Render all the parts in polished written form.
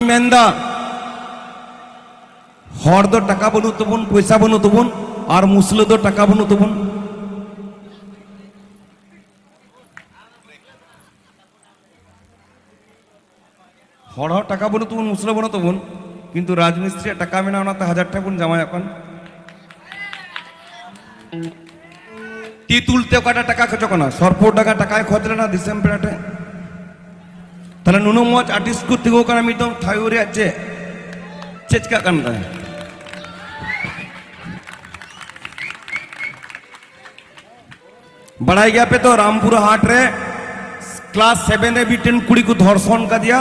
मेंदा हर दो टाका बनू तबन पैसा बनू तबन और मुसले दो टाका बनू तबन हर टाका बनू तबन मुसले बनू तबन किंतु राजमिस्त्री टाका मेना ओनाते 1000 टाका बन जमाय अपन ती तुलते काटा टाका खर्च करना सरपो टाका टाका खर्च लेना दिसम पेटे ताले नुनो मज आर्टिस्ट को तिगो करना मिदम थायो रे चे चेचका करना बढ़ाई गया पे तो रामपुर हाट रे क्लास 7 रे भी 10 कुड़ी को धर्षण कर दिया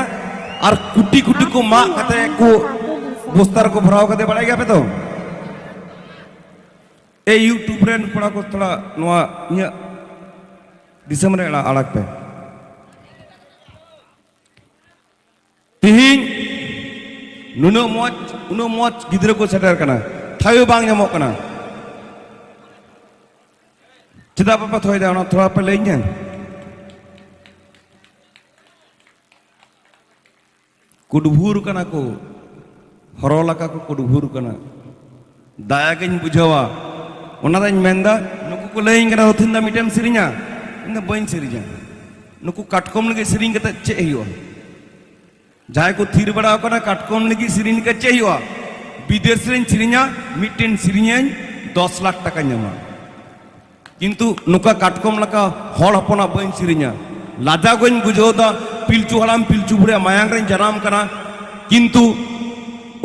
और कुटी कुटी को माँ कहते को बोस्तर को भराव कर दे बढ़ाई गया पे तो ए यूट्यूब रे पड़ा को थोड़ा नवा इया दिसम रे आड़क पे तिहिं नुनो मज गिद्र को सेटर करना थायो बांग जमो करना चिदा पापा थोड़ा जाओ ना थोड़ा पे लेंगे कुडभूर करना को हरोलका को कुडभूर करना दाया के बुझावा उन्ना दाइन मेंदा नुकु को लेंगे ना होतिन दा मिटेम सिरिंगा इंदा बइन सिरिंगा नुकु काटकोम लगे सिरिंग कते चे हियो जाय को थीर बड़ा करना काटकोम लगे सिरिंग के चे हियो विदेश रे सिरिंगा मिटेन सिरिंगा 10 लाख टाका ᱧᱟᱢᱟ किंतु नुका काटकोम लका हर हपना बइन सिरिंगा लाजा गोइन बुझोदा पिलचु हराम पिलचु बुढ़िया मायांग रे जनाम करा किंतु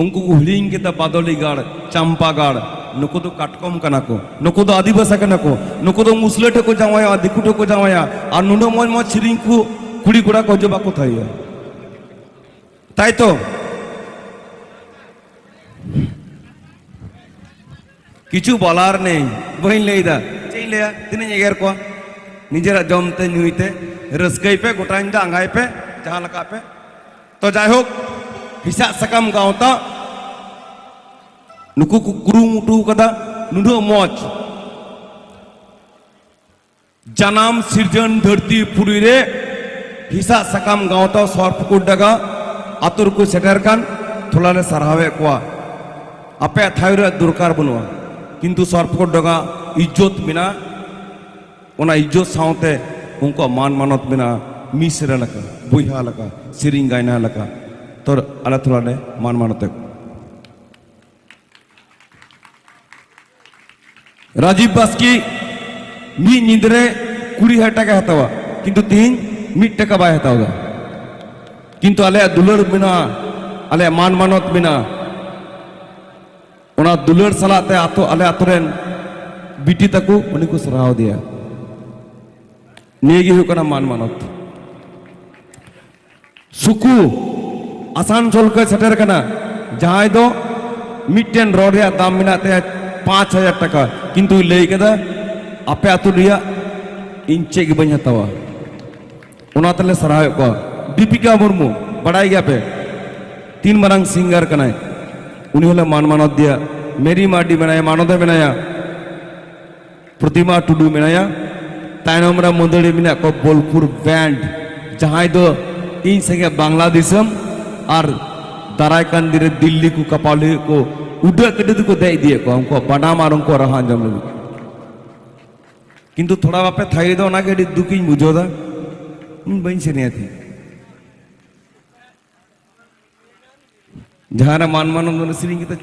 उनको को हिलिंग के बादली गाड़ चंपा गाड़ नुको तो काटकोम कना को नुको तो आदिवासी कना को नुको तो मुसलेट को जावाया दिकुट को जावाया और नुनो मज मज सिरिंग को कुड़ी गुड़ा को जबा को थाया ताई तो किचु बलार नहीं बहिन लेदा चई लेया तिने एगर को निजेरा जमते नुईते रसकई पे गोटाइंदा अंगाई पे जहां लका पे तो जाय हो हिसा सकम गावता नुकु को कुरुमुटु कदा नुनो मज जनाम सिरजन धरती पुरी रे हिसा सकम गावता सरपुकुर डगा आतुर को सेटर कान थोला ले सरावे कोआ आपे थायरे दरकार बनुआ किंतु सरपुकुर डगा इज्जत बिना ओना इज्जत सावते उनको मान मानत बिना मिसरे लका बुहा लका सिरिंग गायना लका तो अला थोड़ा ने मान मानते राजीव बास्की मी निंद्रे 20,000 टाका हतावा किंतु तीन 1 टाका बाय हतावा किंतु अले दुलर बिना अले मान मानत बिना ओना दुलर सलाते आतो अले आतोरेन बिटी तकु उनी को सराव दिया नेगी हुकना मान मानत सुकु आसानसोल के सेटर कना जहां दो मिटेन रोड रे दाम मिनाते 5,000 टाका किंतु लई कदा आपे आतु रिया इंचे के बन हतावा ओना तले सराव को दीपिका मुर्मू बड़ाई गया पे 3 मरंग सिंगर कनाय उनी हले मान मानत दिया मेरी माडी बनाया मानोदे बनाया प्रतिमा टुडू बनाया तायनमरा मंदड़ी मिना को बोलपुर बैंड जहां दो इन संगे बांग्लादेशम और दारायकान दिरे दिल्ली को कपाली को उड़ा कदे को दे दिए को हमको बनाम और उनको रहा जम लगी किंतु थोड़ा बापे थाई दो ना के दुखी बुझोदा इन बइन से नहीं थी जहां मान मान सिरिंग के